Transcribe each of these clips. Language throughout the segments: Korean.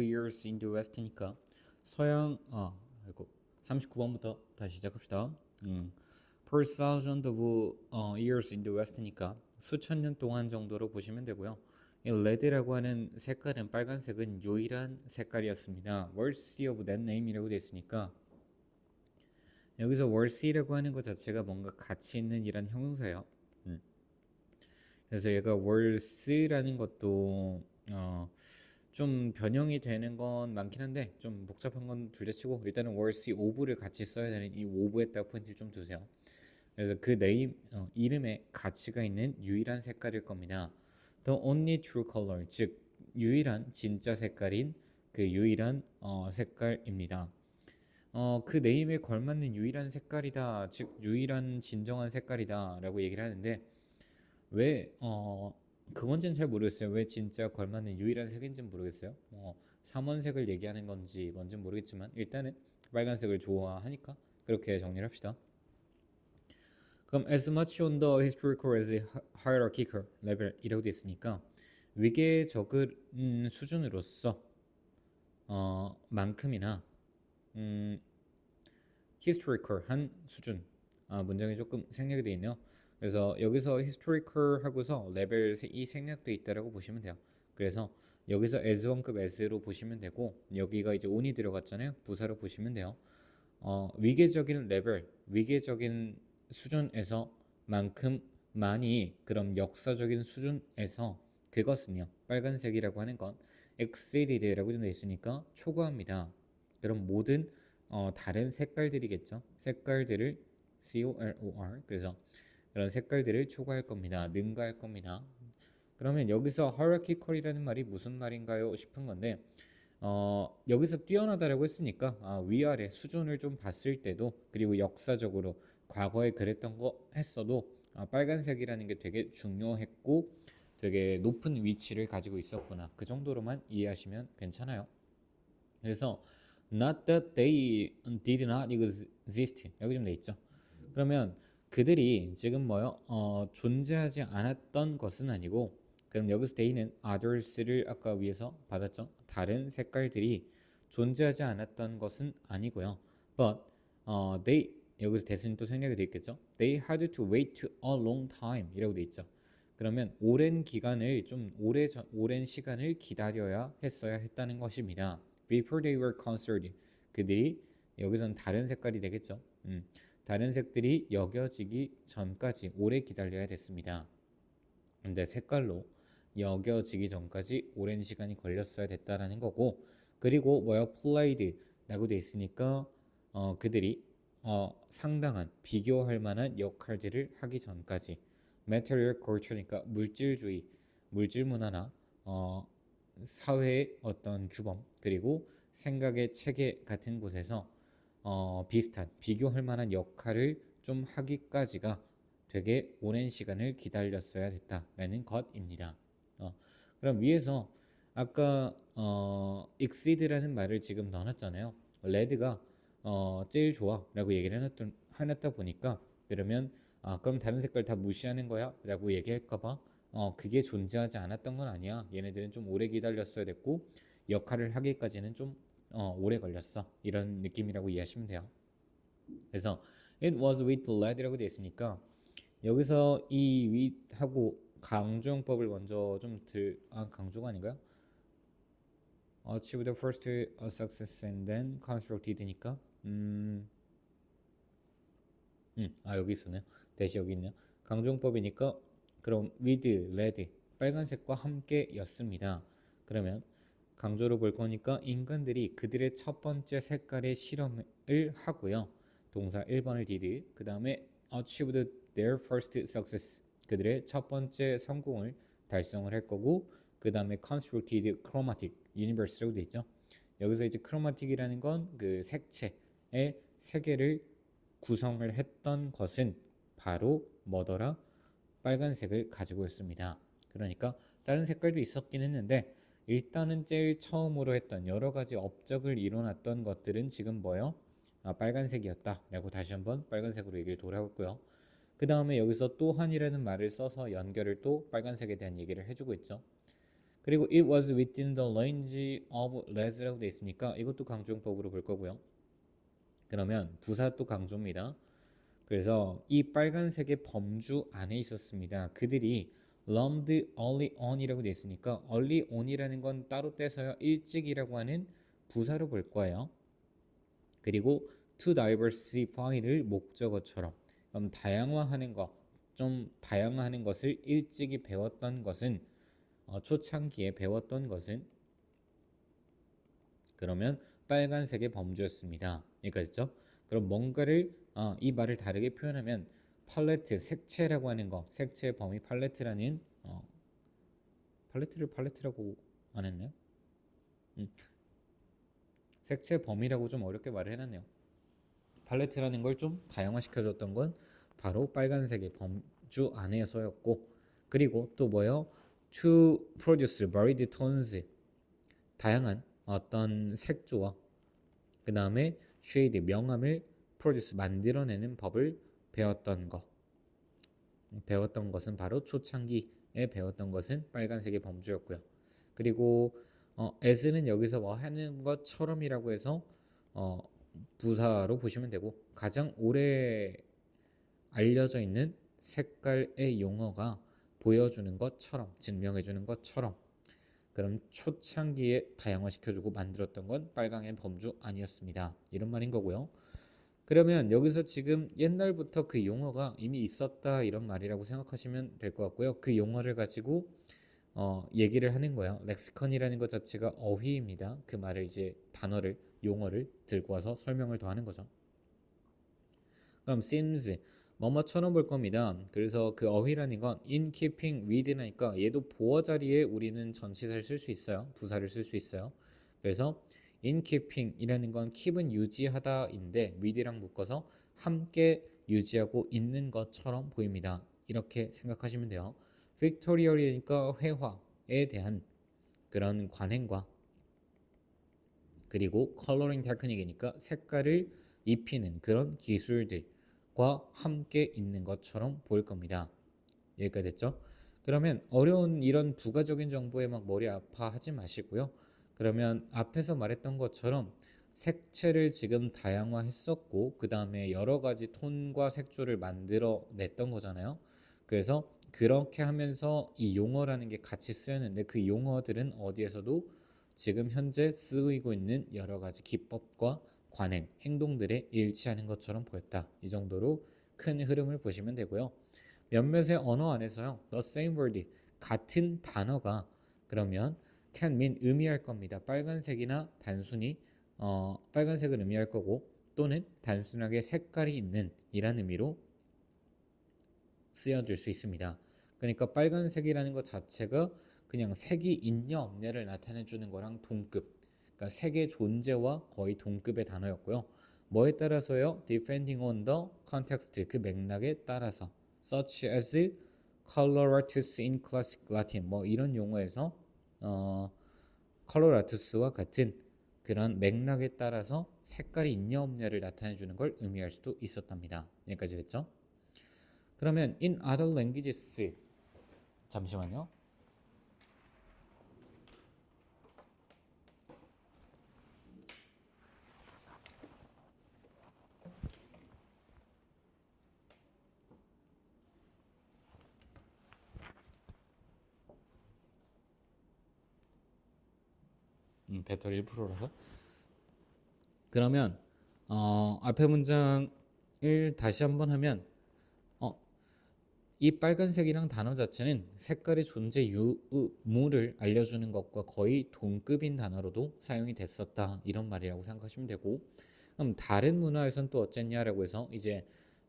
years in the west니까 서양 아이고 39번부터 다시 시작합시다. per thousand of years in the west니까 수천 년 동안 정도로 보시면 되고요. 이 red라고 하는 색깔은 빨간색은 유일한 색깔이었습니다. worthy of that name이라고 되어 있으니까 여기서 worthy라고 하는 것 자체가 뭔가 가치 있는 이란 형용사예요. 그래서 얘가 worth라는 것도 좀 변형이 되는 건 많긴 한데 좀 복잡한 건 둘째치고 일단은 worthy of를 같이 써야 되는 이 of에다가 포인트를 좀 두세요. 그래서 그 네임 이름에 가치가 있는 유일한 색깔일 겁니다. The only true color, 즉 유일한 진짜 색깔인 그 유일한 색깔입니다. 그 네임에 걸맞는 유일한 색깔이다, 즉 유일한 진정한 색깔이다라고 얘기를 하는데 왜 그건지는 잘 모르겠어요. 왜 진짜 걸맞는 유일한 색인지는 모르겠어요. 삼원색을 얘기하는 건지 뭔지는 모르겠지만 일단은 빨간색을 좋아하니까 그렇게 정리를 합시다. 그럼 as much on the historical as hierarchical level이라고 돼 있으니까 위계적인 수준으로서 만큼이나 historical한 수준. 문장이 조금 생략이 되어 있네요. 그래서 여기서 historical 하고서 레벨 2 생략되어 있다라고 보시면 돼요. 그래서 여기서 as1급 as로 보시면 되고 여기가 이제 on이 들어갔잖아요. 부사로 보시면 돼요. 위계적인 레벨, 위계적인 수준에서 만큼만이 그럼 역사적인 수준에서 그것은요. 빨간색이라고 하는 건 exceeded라고 되어 있으니까 초과합니다. 그럼 모든 다른 색깔들이겠죠. 색깔들을 COLOR 그래서 그런 색깔들을 초과할 겁니다. 능가할 겁니다. 그러면 여기서 hierarchical이라는 말이 무슨 말인가요 싶은 건데 여기서 뛰어나다라고 했으니까 위아래 수준을 좀 봤을 때도 그리고 역사적으로 과거에 그랬던 거 했어도 빨간색이라는 게 되게 중요했고 되게 높은 위치를 가지고 있었구나. 그 정도로만 이해하시면 괜찮아요. 그래서 not that they did not exist 여기 좀 돼 있죠. 그러면 그들이 지금 뭐요? 존재하지 않았던 것은 아니고 그럼 여기서 they는 others를 아까 위에서 받았죠. 다른 색깔들이 존재하지 않았던 것은 아니고요. but they 여기서 대신이 또 생략이 돼 있겠죠. they had to wait a long time 이라고 돼 있죠. 그러면 오랜 기간을 좀 오랜 시간을 기다려야 했다는 것입니다. Before they were considered 그들이 여기서는 다른 색깔이 되겠죠. 다른 색들이 여겨지기 전까지 오래 기다려야 됐습니다. 근데 색깔로 여겨지기 전까지 오랜 시간이 걸렸어야 됐다라는 거고 그리고 뭐야 played라고 돼 있으니까 그들이 상당한 비교할 만한 역할들을 하기 전까지 material culture니까 물질주의, 물질 문화나 사회의 어떤 규범 그리고 생각의 체계 같은 곳에서 비슷한 비교할 만한 역할을 좀 하기까지가 되게 오랜 시간을 기다렸어야 됐다라는 것입니다. 그럼 위에서 아까 exceed라는 말을 지금 넣어놨잖아요. red가 제일 좋아라고 얘기를 해놨다 보니까 그러면 그럼 다른 색깔 다 무시하는 거야? 라고 얘기할까봐 그게 존재하지 않았던 건 아니야. 얘네들은 좀 오래 기다렸어야 됐고 역할을 하기까지는 좀 오래 걸렸어. 이런 느낌이라고 이해하시면 돼요. 그래서 it was with lead라고 되어 있으니까 여기서 이 with하고 강조용법을 먼저 강조가 아닌가요? achieve the first success and then constructed니까 여기 있었네요. 대시 여기 있네요. 강조용법이니까 그럼 with, led 빨간색과 함께였습니다. 그러면 강조로 볼 거니까 인간들이 그들의 첫 번째 색깔의 실험을 하고요. 동사 1번을 did 그 다음에 achieved their first success 그들의 첫 번째 성공을 달성을 할 거고 그 다음에 constructed chromatic universe라고 되어 있죠. 여기서 이제 chromatic이라는 건 그 색채의 세계를 구성을 했던 것은 바로 뭐더라? 빨간색을 가지고 있습니다. 그러니까 다른 색깔도 있었긴 했는데 일단은 제일 처음으로 했던 여러 가지 업적을 이뤄놨던 것들은 지금 뭐요? 빨간색이었다 라고 다시 한번 빨간색으로 얘기를 돌아왔고요. 그 다음에 여기서 또한이라는 말을 써서 연결을 또 빨간색에 대한 얘기를 해주고 있죠. 그리고 it was within the range of les라고 돼 있으니까 이것도 강조용법으로 볼 거고요. 그러면 부사 또 강조입니다. 그래서 이 빨간색의 범주 안에 있었습니다. 그들이 roamed early on이라고 돼 있으니까 early on이라는 건 따로 떼서요 일찍이라고 하는 부사로 볼 거예요. 그리고 to diversify를 목적어처럼 그럼 다양화하는 것, 좀 다양화하는 것을 일찍이 배웠던 것은 초창기에 배웠던 것은 그러면 빨간색의 범주였습니다. 여기까지죠? 그럼 뭔가를 이 말을 다르게 표현하면 팔레트, 색채라고 하는 거, 색채의 범위 팔레트라는 팔레트를 팔레트라고 안 했나요? 색채의 범위라고 좀 어렵게 말을 해놨네요. 팔레트라는 걸 좀 다양화시켜줬던 건 바로 빨간색의 범주 안에서였고 그리고 또 뭐요? To produce varied tones 다양한 어떤 색조와 그 다음에 shade 명암을 produce 만들어내는 법을 배웠던 것 배웠던 것은 바로 초창기에 배웠던 것은 빨간색의 범주였고요. 그리고 as는 여기서 뭐 하는 것처럼이라고 해서 부사로 보시면 되고 가장 오래 알려져 있는 색깔의 용어가 보여주는 것처럼 증명해주는 것처럼 그럼 초창기에 다양화시켜주고 만들었던 건 빨강의 범주 아니었습니다. 이런 말인 거고요. 그러면 여기서 지금 옛날부터 그 용어가 이미 있었다 이런 말이라고 생각하시면 될 것 같고요. 그 용어를 가지고 얘기를 하는 거예요. 렉시컨이라는 것 자체가 어휘입니다. 그 말을 이제 단어를 용어를 들고 와서 설명을 더하는 거죠. 그럼 seems 뭐뭐처럼 볼 겁니다. 그래서 그 어휘라는 건 in keeping with나니까 얘도 보어 자리에 우리는 전치사를 쓸 수 있어요. 부사를 쓸 수 있어요. 그래서 in keeping이라는 건 keep은 유지하다인데 with랑 묶어서 함께 유지하고 있는 것처럼 보입니다. 이렇게 생각하시면 돼요. pictorial이니까 회화에 대한 그런 관행과 그리고 coloring technique이니까 색깔을 입히는 그런 기술들과 함께 있는 것처럼 보일 겁니다. 여기까지 됐죠? 그러면 어려운 이런 부가적인 정보에 막 머리 아파하지 마시고요. 그러면 앞에서 말했던 것처럼 색채를 지금 다양화했었고 그 다음에 여러 가지 톤과 색조를 만들어 냈던 거잖아요. 그래서 그렇게 하면서 이 용어라는 게 같이 쓰였는데 그 용어들은 어디에서도 지금 현재 쓰이고 있는 여러 가지 기법과 관행, 행동들에 일치하는 것처럼 보였다. 이 정도로 큰 흐름을 보시면 되고요. 몇몇의 언어 안에서요. the same word, 같은 단어가 그러면 can mean 의미할 겁니다. 빨간색이나 단순히 빨간색을 의미할 거고 또는 단순하게 색깔이 있는 이란 의미로 쓰여질 수 있습니다. 그러니까 빨간색이라는 것 자체가 그냥 색이 있냐 없냐를 나타내 주는 거랑 동급. 그러니까 색의 존재와 거의 동급의 단어였고요. 뭐에 따라서요? Depending on the context, 그 맥락에 따라서 such as coloratus in classic Latin 뭐 이런 용어에서 coloratus와 같은 그런 맥락에 따라서 색깔이 있냐 없냐를 나타내 주는 걸 의미할 수도 있었답니다. 여기까지 됐죠? 그러면 in other languages 잠시만요. 배터리 1%라서 그러면 앞에 문장을 다시 한번 하면 이 빨간색이랑 단어 자체는 색깔의 존재 유무를 알려주는 것과 거의 동급인 단어로도 사용이 됐었다 이런 말이라고 생각하시면 되고 그럼 다른 문화에선 또 어쨌냐라고 해서 이제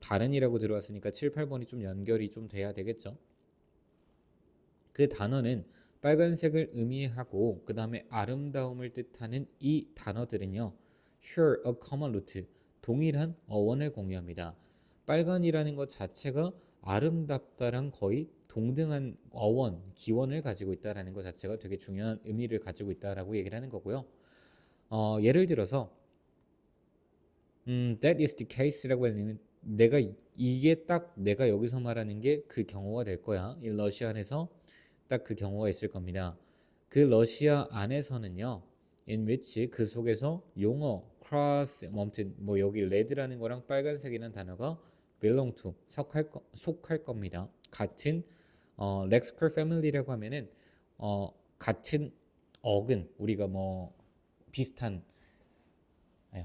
다른이라고 들어왔으니까 7, 8번이 좀 연결이 좀 돼야 되겠죠. 그 단어는 빨간색을 의미하고 그 다음에 아름다움을 뜻하는 이 단어들은요 share a common root 동일한 어원을 공유합니다. 빨간이라는 것 자체가 아름답다랑 거의 동등한 어원, 기원을 가지고 있다라는 것 자체가 되게 중요한 의미를 가지고 있다라고 얘기를 하는 거고요. 예를 들어서 that is the case라고 하면 내가 이게 딱 내가 여기서 말하는 게 그 경우가 될 거야. 이 러시안에서 딱 그 경우가 있을 겁니다. 그 러시아 안에서는요. in which 그 속에서 용어 cross 아무튼 뭐 여기 red라는 거랑 빨간색이라는 단어가 belong to 속할 겁니다. 같은 lexical family라고 하면은 같은 어근 우리가 뭐 비슷한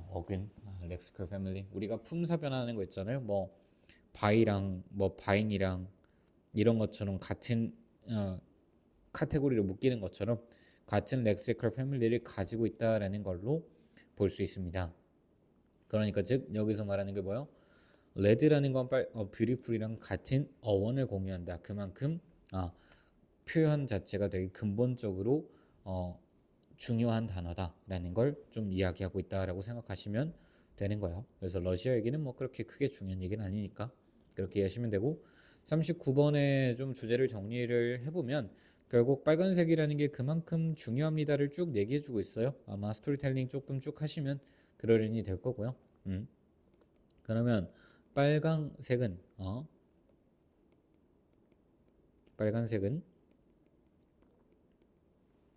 어근 lexical family 우리가 품사 변하는 거 있잖아요. 뭐 바이랑 뭐 바인이랑 이런 것처럼 같은 카테고리로 묶이는 것처럼 같은 렉시컬 패밀리를 가지고 있다라는 걸로 볼 수 있습니다. 그러니까 즉 여기서 말하는 게 뭐예요? 레드라는 건 뷰티풀이랑 같은 어원을 공유한다. 그만큼 표현 자체가 되게 근본적으로 중요한 단어다라는 걸 좀 이야기하고 있다라고 생각하시면 되는 거예요. 그래서 러시아 얘기는 뭐 그렇게 크게 중요한 얘기는 아니니까 그렇게 이해하시면 되고 39번에 좀 주제를 정리를 해보면 결국 빨간색이라는 게 그만큼 중요합니다를 쭉 얘기해주고 있어요. 아마 스토리텔링 조금 쭉 하시면 그러려니 될 거고요. 그러면 빨간색은 빨간색은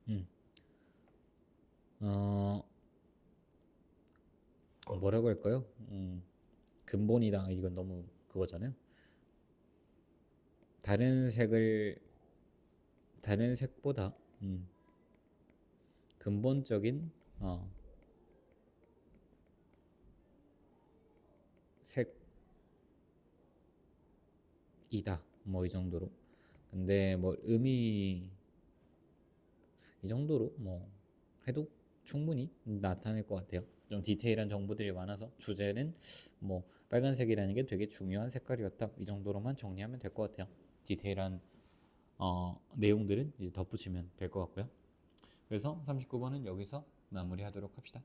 음, 어, 뭐라고 할까요? 근본이다. 이건 너무 그거잖아요. 다른 색을 다른 색보다 근본적인 색이다. 뭐 이 정도로. 근데 뭐 의미 이 정도로 뭐 해도 충분히 나타낼 것 같아요. 좀 디테일한 정보들이 많아서 주제는 뭐 빨간색이라는 게 되게 중요한 색깔이었다. 이 정도로만 정리하면 될 것 같아요. 디테일한 내용들은 이제 덧붙이면 될 것 같고요. 그래서 39번은 여기서 마무리하도록 합시다.